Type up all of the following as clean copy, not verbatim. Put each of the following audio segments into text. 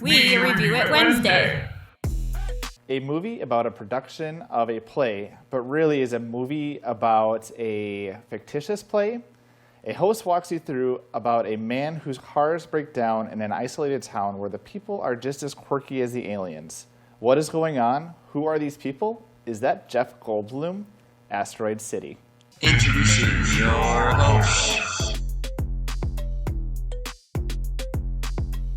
We review it Wednesday. A movie about a production of a play, but really is a movie about a fictitious play. A host walks you through about a man whose cars break down in an isolated town where the people are just as quirky as the aliens. What is going on? Who are these people? Is that Jeff Goldblum? Asteroid City. Introducing your host.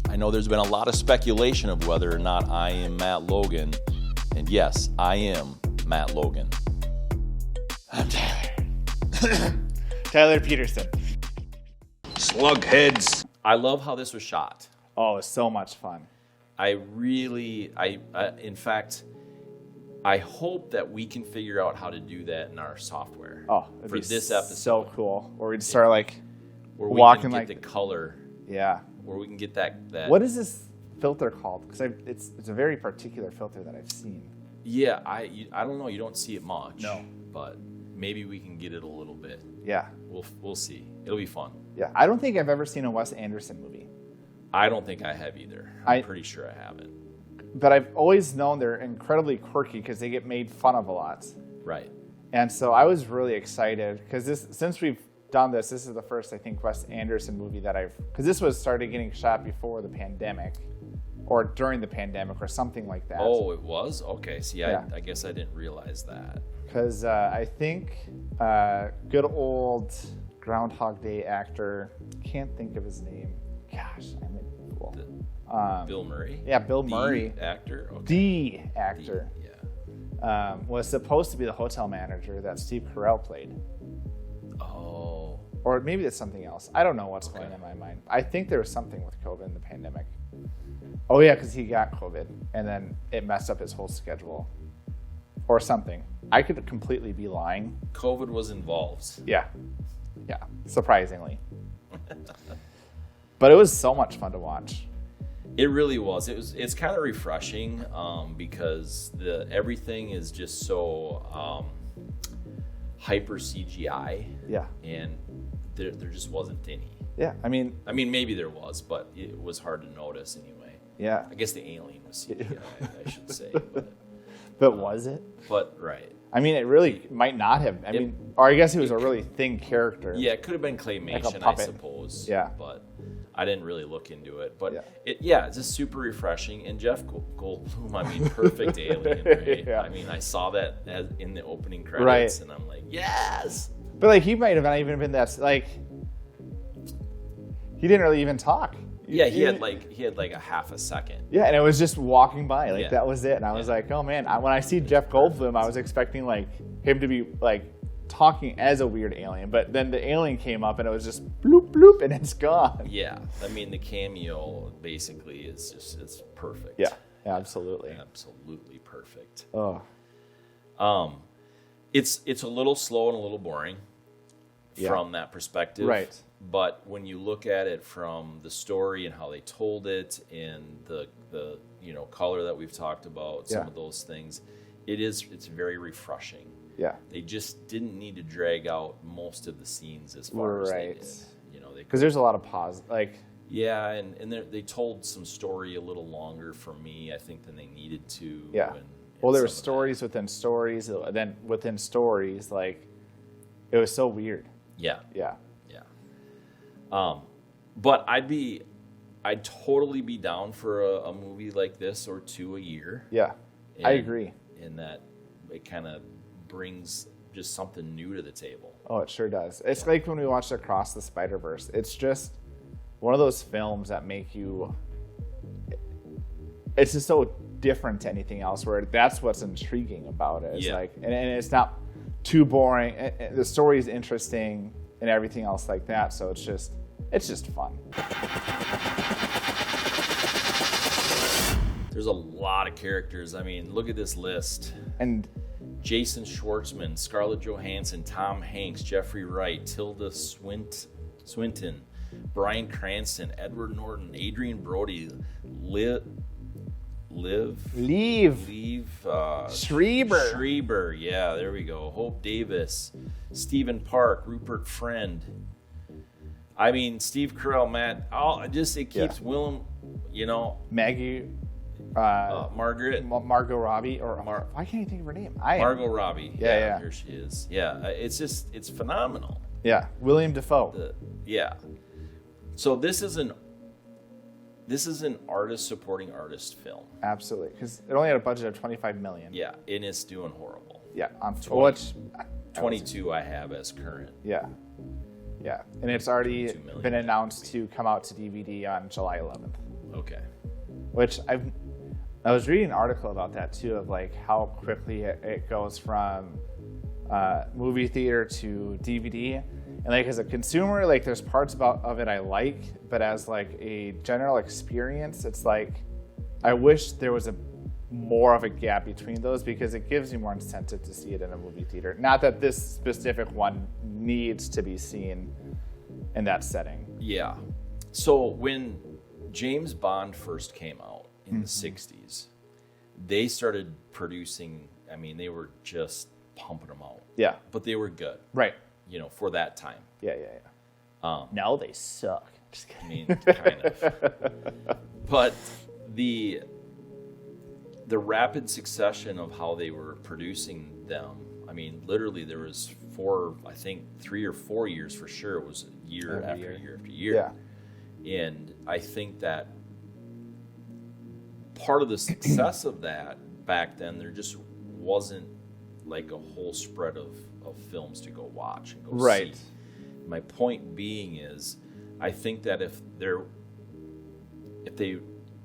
I know there's been a lot of speculation of whether or not I am Matt Logan. And yes, I am Matt Logan. I'm Tyler. Tyler Peterson. Slugheads. I love how this was shot. Oh, it's so much fun. In fact, I hope that we can figure out how to do that in our software. Oh, it'd for be this episode. So cool. Where we'd start where walking we can get the color. Yeah. Where we can get that. What is this filter called? Because it's a very particular filter that I've seen. Yeah, I don't know. You don't see it much. No. But maybe we can get it a little bit. Yeah. We'll see. It'll be fun. Yeah. I don't think I've ever seen a Wes Anderson movie. I don't think I have either. I'm pretty sure I haven't. But I've always known they're incredibly quirky because they get made fun of a lot. Right. And so I was really excited because since we've done this is the first, I think, Wes Anderson movie that because this was started getting shot before the pandemic or during the pandemic or something like that. Oh, it was? Okay. See, yeah. I guess I didn't realize that. Because I think good old Groundhog Day actor, can't think of his name. Gosh, I'm a fool. Bill Murray? Yeah, Bill Murray. The actor? Okay. The actor. Yeah. Was supposed to be the hotel manager that Steve Carell played. Oh. Or maybe it's something else. I don't know what's going on in my mind. I think there was something with COVID in the pandemic. Oh, yeah, because he got COVID, and then it messed up his whole schedule. Or something. I could completely be lying. COVID was involved. Yeah. Yeah, surprisingly. But it was so much fun to watch. It really was. It's kind of refreshing because everything is just so hyper CGI. Yeah. And there just wasn't any. Yeah, I mean maybe there was, but it was hard to notice anyway. Yeah. I guess the alien was CGI, I should say. But was it? But right. I mean, it really might not have. Or I guess he was a really thin character. Yeah, it could have been claymation, like I suppose. Yeah. But I didn't really look into it. But yeah. It's just super refreshing. And Jeff Goldblum, perfect alien, right? Yeah. I mean, I saw that in the opening credits, and I'm like, yes! But he might have not even been that, he didn't really even talk. Yeah, he had a half a second. Yeah, and it was just walking by, that was it. And I was like, oh man, when I see Jeff Goldblum, I was expecting him to be talking as a weird alien, but then the alien came up and it was just bloop bloop and it's gone. Yeah, I mean the cameo basically it's perfect. Yeah, absolutely. Absolutely perfect. Oh. It's a little slow and a little boring from that perspective. Right. But when you look at it from the story and how they told it and the color that we've talked about, some of those things, it's very refreshing. Yeah. They just didn't need to drag out most of the scenes as far as they did. Because there's a lot of pause. Yeah, and they told some story a little longer for me, I think, than they needed to. Yeah. Well, there were stories within stories, and then within stories, it was so weird. Yeah. Yeah. But I'd totally be down for a movie like this or two a year. Yeah, I agree. In that it kind of brings just something new to the table. Oh, it sure does. It's like when we watched Across the Spider-Verse. It's just one of those films that make you... It's just so different to anything else, where that's what's intriguing about it. It's and it's not too boring. The story is interesting and everything else like that. So it's just fun. There's a lot of characters. I mean, look at this list. And Jason Schwartzman, Scarlett Johansson, Tom Hanks, Jeffrey Wright, Tilda Swinton, Bryan Cranston, Edward Norton, Adrien Brody, Liev Schreiber, yeah, there we go. Hope Davis, Stephen Park, Rupert Friend. I mean, Steve Carell, Matt. It keeps Willem you know, Maggie, Margot Robbie, or why can't you think of her name? Margot Robbie. Yeah. Here she is. Yeah, it's phenomenal. Yeah, Willem Dafoe. So this is an artist supporting artist film. Absolutely, because it only had a budget of $25 million. Yeah, and it's doing horrible. Yeah, on 22 I have as current. Yeah, and it's already 2 million been announced to come out to DVD on July 11th. Okay. Which I was reading an article about that too, of like how quickly it goes from movie theater to DVD, and like as a consumer, like there's parts of it I like, but as like a general experience, it's like I wish there was more of a gap between those, because it gives you more incentive to see it in a movie theater. Not that this specific one needs to be seen in that setting. Yeah. So when James Bond first came out in the 60s, they started producing, I mean, they were just pumping them out. Yeah. But they were good. Right. You know, for that time. Yeah. Now they suck. Just kidding. I mean, kind of. But the rapid succession of how they were producing them, I mean, literally there was 3 or 4 years for sure. It was year after year after year. Yeah. And I think that part of the success of that back then, there just wasn't like a whole spread of films to go watch and go see. My point being is, I think that if they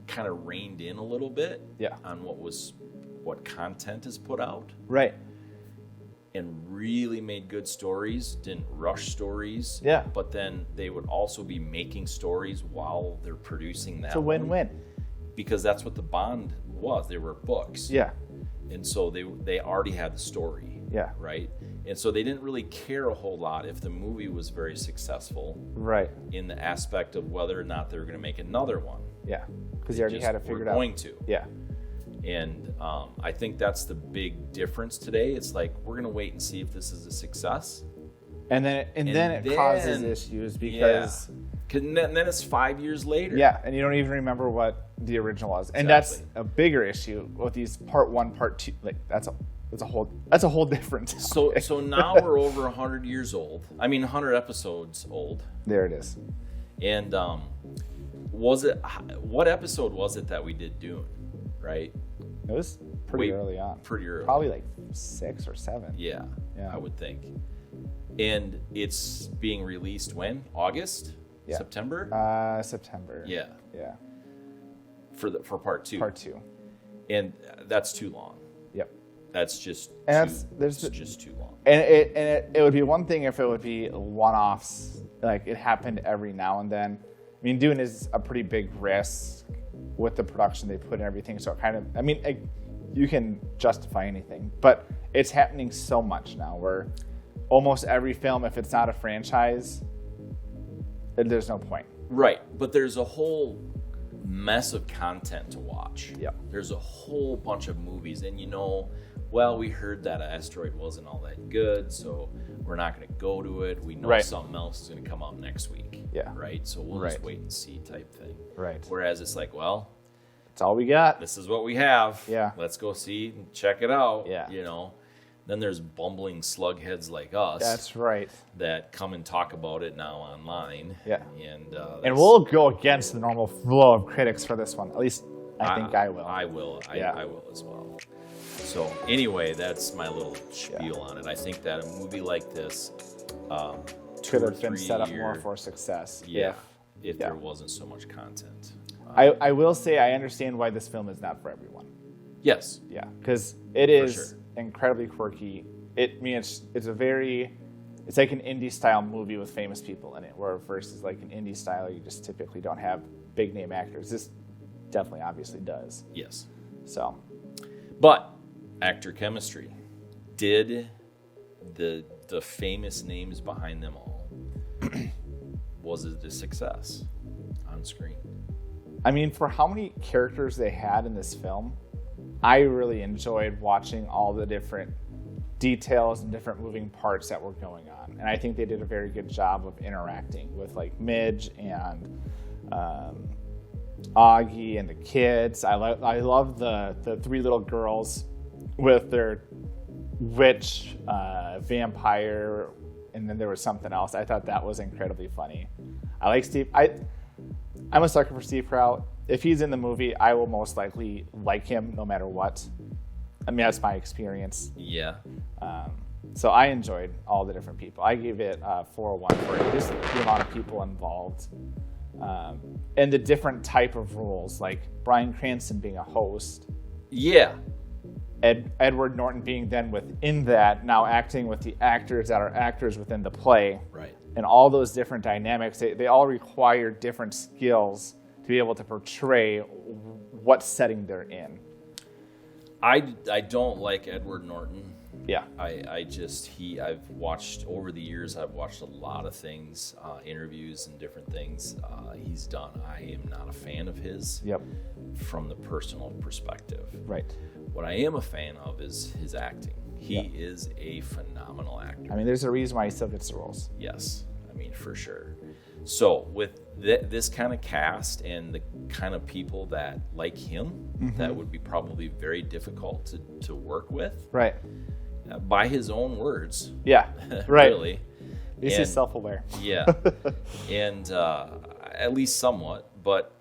kind of reined in a little bit on what content is put out, right, and really made good stories, didn't rush stories, but then they would also be making stories while they're producing that. It's a win-win, because that's what the Bond was. They were books, and so they already had the story, right, and so they didn't really care a whole lot if the movie was very successful, right, in the aspect of whether or not they were going to make another one. Yeah, because you already had it figured out. Going to. Yeah. And I think that's the big difference today. It's like, we're going to wait and see if this is a success. And then it causes issues because... And then it's 5 years later. Yeah, and you don't even remember what the original was. And that's a bigger issue with these part 1, part 2. Like, that's a whole different topic. So now we're over 100 years old. I mean, 100 episodes old. There it is. And what episode was it that we did Dune, right? It was pretty early on. Pretty early. Probably like 6 or 7. Yeah, I would think. And it's being released when? August? Yeah. September? September. Yeah. Yeah. For part 2. Part 2. And that's too long. Yep. That's just just too long. And it would be one thing if it would be one-offs, like it happened every now and then. I mean, Dune is a pretty big risk with the production they put in everything, so it kind of, I mean, you can justify anything, but it's happening so much now where almost every film, if it's not a franchise, there's no point. Right, but there's a whole mess of content to watch. Yeah. There's a whole bunch of movies, and we heard that Asteroid wasn't all that good, so we're not going to go to it. We know something else is going to come out next week. Yeah. Right? So we'll just wait and see type thing. Right. Whereas it's like, well, it's all we got. This is what we have. Yeah. Let's go see and check it out. Yeah. Then there's bumbling slugheads like us. That's right. That come and talk about it now online. Yeah. And we'll go against the normal flow of critics for this one. At least I think I will. I will. I will as well. So anyway, that's my little spiel on it. I think that a movie like this could have been set up more for success. Yeah, if there wasn't so much content. I will say I understand why this film is not for everyone. Yes. Yeah, because it is incredibly quirky. It's like an indie style movie with famous people in it, where versus like an indie style, you just typically don't have big name actors. This definitely obviously does. Yes. So, but actor chemistry, did the famous names behind them all, was it a success on screen? I mean, for how many characters they had in this film, I really enjoyed watching all the different details and different moving parts that were going on. And I think they did a very good job of interacting with like Midge and Augie and the kids. I love the three little girls with their witch, vampire, and then there was something else. I thought that was incredibly funny. I like Steve. I'm a sucker for Steve Carell. If he's in the movie, I will most likely like him no matter what. I mean, that's my experience. Yeah. So I enjoyed all the different people. I gave it 4-1 for just the amount of people involved. And the different type of roles, like Bryan Cranston being a host. Yeah. Edward Norton being then within that, now acting with the actors that are actors within the play. Right. And all those different dynamics, they all require different skills to be able to portray what setting they're in. I don't like Edward Norton. Yeah. I've watched over the years, I've watched a lot of things, interviews and different things he's done. I am not a fan of his. Yep. From the personal perspective. Right. What I am a fan of is his acting. He is a phenomenal actor. I mean, there's a reason why he still gets the roles. Yes. I mean, for sure. So with this kind of cast and the kind of people that like him, that would be probably very difficult to work with. Right. By his own words. Yeah. Right. Really. He's self-aware. Yeah. And at least somewhat, but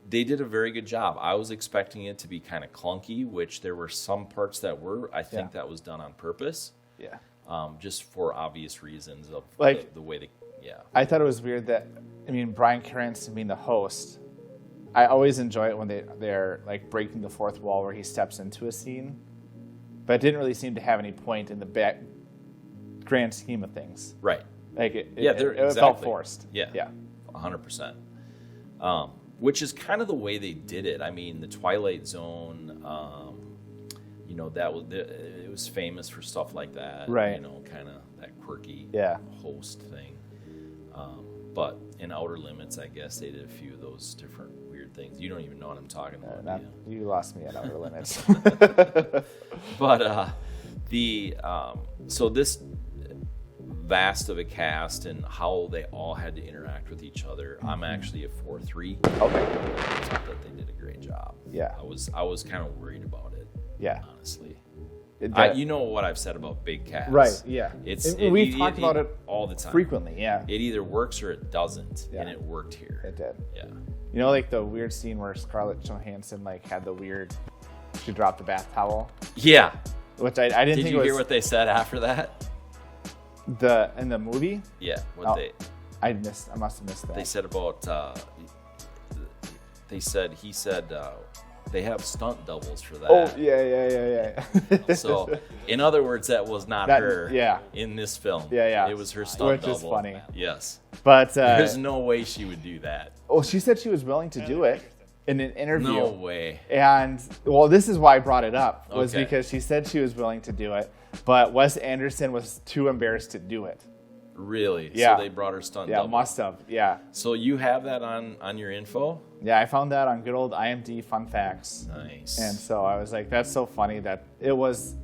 they did a very good job. I was expecting it to be kind of clunky, which there were some parts that were. I think that was done on purpose. Yeah. Just for obvious reasons of like the way they. Yeah. I thought it was weird that, I mean, Bryan Cranston being the host, I always enjoy it when they're like breaking the fourth wall where he steps into a scene, but it didn't really seem to have any point in the grand scheme of things. Right. Like it exactly. felt forced. Yeah. Yeah. 100%. Which is kind of the way they did it. I mean, the Twilight Zone, it was famous for stuff like that. Right. Kind of that quirky host thing. But in Outer Limits, I guess they did a few of those different weird things. You don't even know what I'm talking about. You lost me at Outer Limits. But so this vast of a cast and how they all had to interact with each other, I'm actually a 4-3. Okay. I thought that they did a great job. Yeah. I was kind of worried about it. Yeah. Honestly. You know what I've said about big casts. Right, yeah. We've talked about it all the time. Frequently, yeah. It either works or it doesn't, and it worked here. It did. Yeah. You know, like the weird scene where Scarlett Johansson had the weird, she dropped the bath towel? Yeah. Which I didn't think Did you hear what they said after that? In the movie? Yeah. I must have missed that. They said about, he said, they have stunt doubles for that. Oh, yeah. So, in other words, that was not her in this film. Yeah. It was her stunt double. Which is funny. Yes. But there's no way she would do that. Well, she said she was willing to do it in an interview. No way. And, well, this is why I brought it up, was because she said she was willing to do it, but Wes Anderson was too embarrassed to do it. Really? Yeah. So they brought her stunt double? Yeah, must have. Yeah. So you have that on your info? Yeah, I found that on good old IMDb Fun Facts. Nice. And so I was like, that's so funny that it was,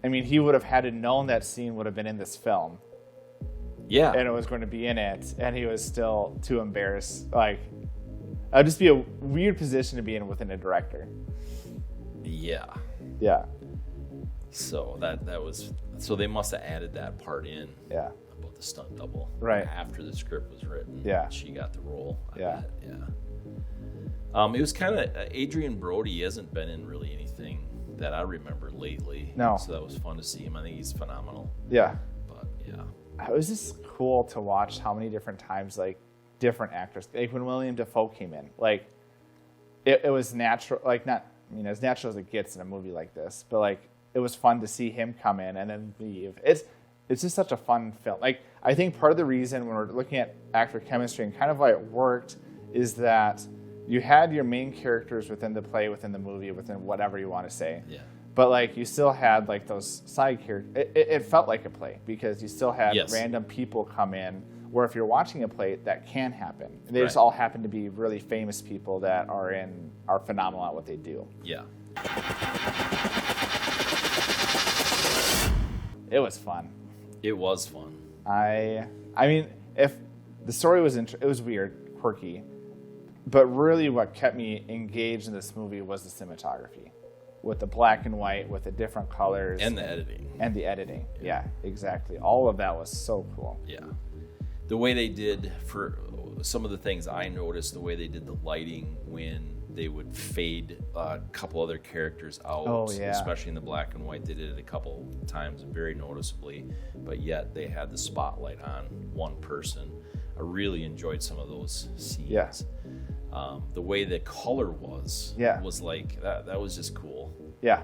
I mean, he would have had to known that scene would have been in this film. Yeah. And it was going to be in it, and he was still too embarrassed. Like, that would just be a weird position to be in within a director. Yeah. Yeah. So that was, so they must have added that part in. Yeah. About the stunt double. Right. After the script was written. Yeah. She got the role. I bet. Yeah. It was kind of, Adrien Brody hasn't been in really anything that I remember lately. No. So that was fun to see him. I think he's phenomenal. Yeah. But yeah. It was just cool to watch how many different times, different actors, when Willem Dafoe came in, it was natural, not, as natural as it gets in a movie like this, but it was fun to see him come in and then leave. It's just such a fun film. I think part of the reason when we're looking at actor chemistry and kind of why it worked is that you had your main characters within the play, within the movie, within whatever you want to say. Yeah. But you still had those side characters. It felt like a play because you still had random people come in. Where if you're watching a play, that can happen. They just all happen to be really famous people that are phenomenal at what they do. Yeah. It was fun. It was fun. I mean, if the story was it was weird, quirky, But really what kept me engaged in this movie was the cinematography. With the black and white, with the different colors. And the editing. And the editing, yeah, exactly. All of that was so cool. Yeah. The way they did, for some of the things I noticed, the way they did the lighting when they would fade a couple other characters out, especially in the black and white. They did it a couple times very noticeably, but yet they had the spotlight on one person. I really enjoyed some of those scenes. Yeah. The way the color was like, that was just cool. Yeah.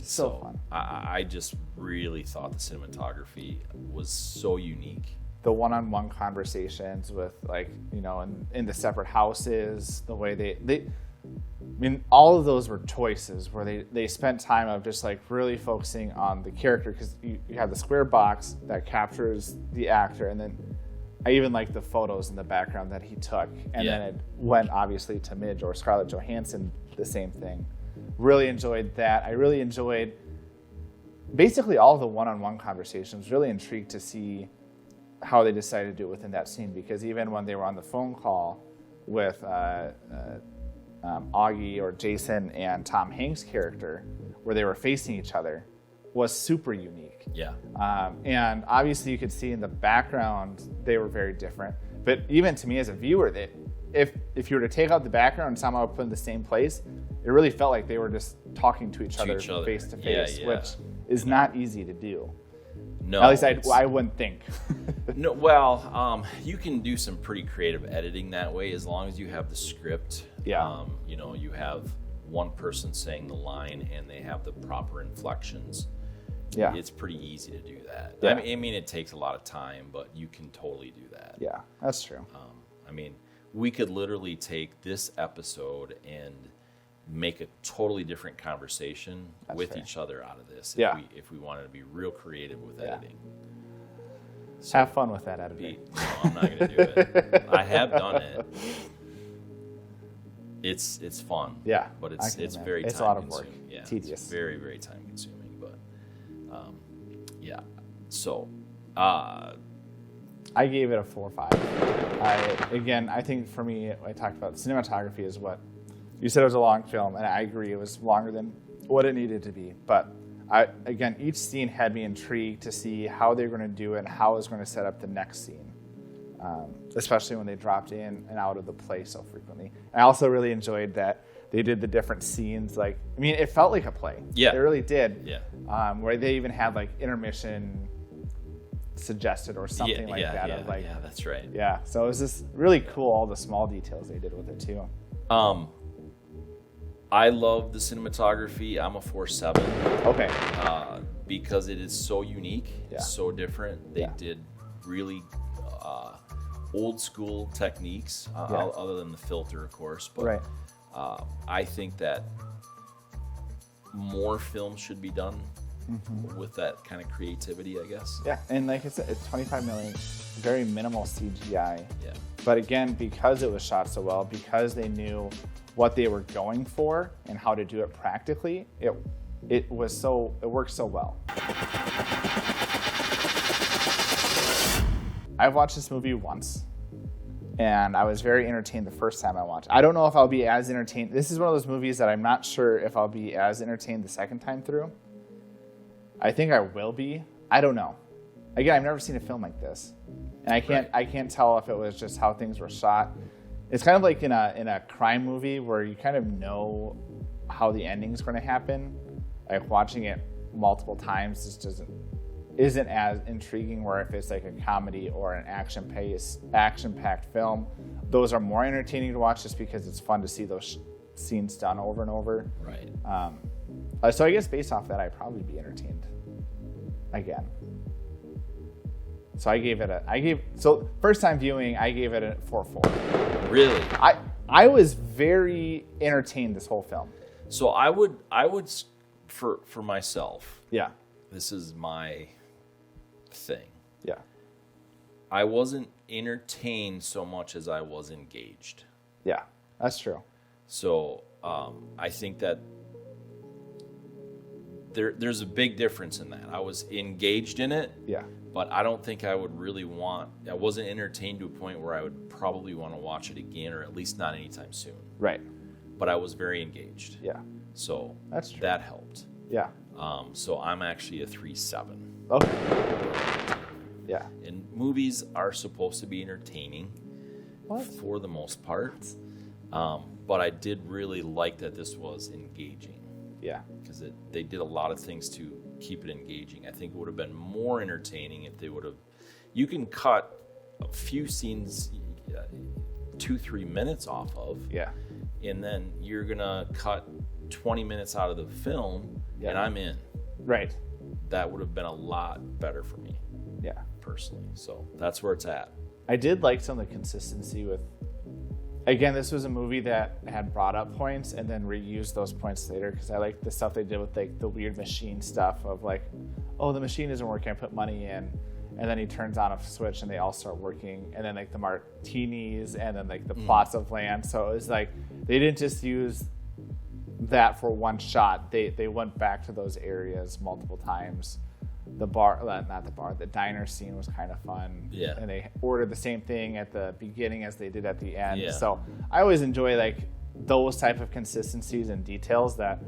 So fun. I just really thought the cinematography was so unique. The one-on-one conversations with, like, you know, in the separate houses, the way they I mean, all of those were choices where they spent time of just like really focusing on the character, because you have the square box that captures the actor, and then I even like the photos in the background that he took, and then it went obviously to Midge or Scarlett Johansson, the same thing. Really enjoyed that. I really enjoyed basically all of the one-on-one conversations. Really intrigued to see how they decided to do it within that scene, because even when they were on the phone call with Augie or Jason and Tom Hanks' character, where they were facing each other, was super unique. Yeah. And obviously you could see in the background they were very different. But even to me as a viewer, that if you were to take out the background and somehow put in the same place, it really felt like they were just talking to each other face to face, which is not easy to do. No, at least I wouldn't think. No, well, you can do some pretty creative editing that way as long as you have the script. Yeah. You know, you have one person saying the line and they have the proper inflections. Yeah. It's pretty easy to do that. Yeah. I mean, it takes a lot of time, but you can totally do that. Yeah, that's true. I mean, we could literally take this episode and make a totally different conversation with each other out of this if we wanted to be real creative with editing. So have fun with that editing. No, I'm not going to do it. I have done it. It's fun. Yeah, but it's very it's time a lot of consuming. work. Yeah, tedious. It's very, very time consuming. But so I gave it a 4 or 5. I think for me, I talked about cinematography is what you said. It was a long film, and I agree it was longer than what it needed to be. But each scene had me intrigued to see how they were going to do it and how it was going to set up the next scene, especially when they dropped in and out of the play so frequently. I also really enjoyed that they did the different scenes. Like, I mean, it felt like a play. Yeah. It really did. Yeah. Where they even had like intermission suggested or something that. Yeah, that's right. Yeah, so it was just really cool, all the small details they did with it too. I love the cinematography. I'm a 4.7. Okay. Because it is so unique, so different. They did really old school techniques, other than the filter, of course. But I think that more films should be done with that kind of creativity, I guess. Yeah, and like I said, it's 25 million, very minimal CGI. Yeah. But again, because it was shot so well, because they knew what they were going for and how to do it practically, it worked so well. I've watched this movie once, and I was very entertained the first time I watched it. I don't know if I'll be as entertained. This is one of those movies that I'm not sure if I'll be as entertained the second time through. I think I will be. I don't know. Again, I've never seen a film like this, and I can't tell if it was just how things were shot. It's kind of like in a crime movie where you kind of know how the ending's going to happen. Like watching it multiple times just isn't as intriguing. Where if it's like a comedy or an action-packed film, those are more entertaining to watch just because it's fun to see those scenes done over and over. Right. So I guess based off that, I'd probably be entertained again. So first time viewing, I gave it a 4.4. Really? I was very entertained this whole film. So I would for myself. Yeah. This is my thing. Yeah. I wasn't entertained so much as I was engaged. Yeah, that's true. So I think that there's a big difference in that. I was engaged in it, Yeah. but I don't think I would really I wasn't entertained to a point where I would probably want to watch it again, or at least not anytime soon. Right. But I was very engaged. Yeah. So That's true. that helped. Yeah. So I'm actually a 3.7. Okay. Yeah. And movies are supposed to be entertaining What? for the most part. But I did really like that this was engaging. Yeah. Because they did a lot of things to keep it engaging. I think it would have been more entertaining if they would have. You can cut a few scenes, 2-3 minutes off of, Yeah. and then you're gonna cut 20 minutes out of the film, Yeah. and I'm in. Right. That would have been a lot better for me Yeah. personally. So that's where it's at. I did like some of the consistency with. Again, this was a movie that had brought up points and then reused those points later, because I liked the stuff they did with like the weird machine stuff of like, oh, the machine isn't working, I put money in, and then he turns on a switch and they all start working, and then like the martinis and then like the plots of land. So it was like they didn't just use that for one shot. They went back to those areas multiple times. The bar, not the bar, the diner scene was kind of fun. Yeah. And they ordered the same thing at the beginning as they did at the end. Yeah. So I always enjoy like those type of consistencies and details that,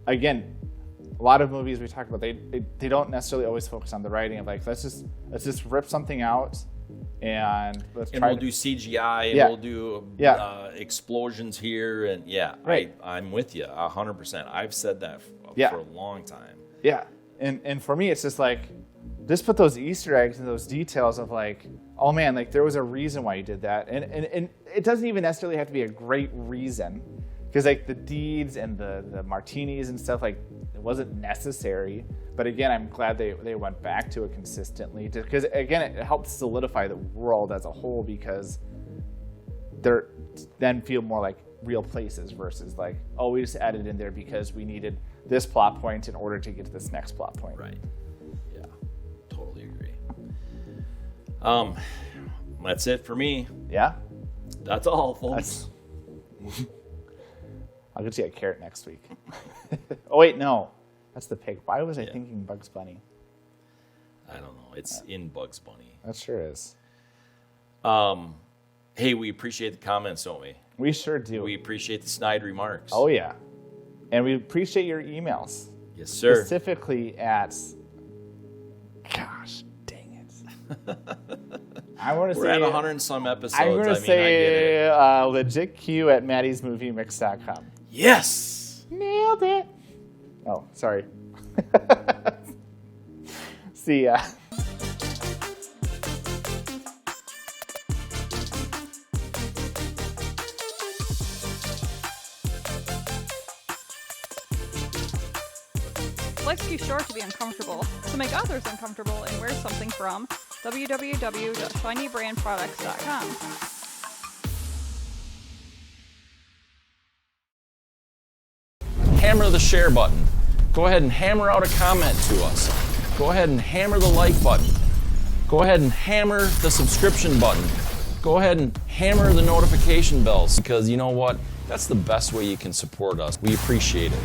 again, a lot of movies we talk about, they don't necessarily always focus on the writing of like, let's just rip something out and let's And try we'll do CGI, and Yeah. we'll do Yeah. explosions here, and Right. I'm with you 100%. I've said that Yeah. for a long time. Yeah, and for me, it's just like, just put those Easter eggs and those details of like, oh man, like there was a reason why you did that, and it doesn't even necessarily have to be a great reason, because like the deeds and the martinis and stuff, like it wasn't necessary. But again, I'm glad they went back to it consistently, because again, it helped solidify the world as a whole, because they're then feel more like real places versus like, oh, we just added in there because we needed this plot point in order to get to this next plot point. Right. Yeah. Totally agree. That's it for me. Yeah? That's all, folks. I'll get you a carrot next week. Oh, wait, no. That's the pig. Why was I Yeah. thinking Bugs Bunny? I don't know. It's in Bugs Bunny. That sure is. Hey, we appreciate the comments, don't we? We sure do. We appreciate the snide remarks. Oh, yeah. And we appreciate your emails. Yes, sir. Specifically at... Gosh, dang it. I want to We're say... at 100 and some episodes. I'm going to I get say it. legitq at maddysmoviemix.com. Yes! Nailed it. Oh, sorry. See ya. Life's too short to be uncomfortable, so make others uncomfortable and wear something from www.shinybrandproducts.com. Hammer the share button. Go ahead and hammer out a comment to us. Go ahead and hammer the like button. Go ahead and hammer the subscription button. Go ahead and hammer the notification bells, because you know what? That's the best way you can support us. We appreciate it.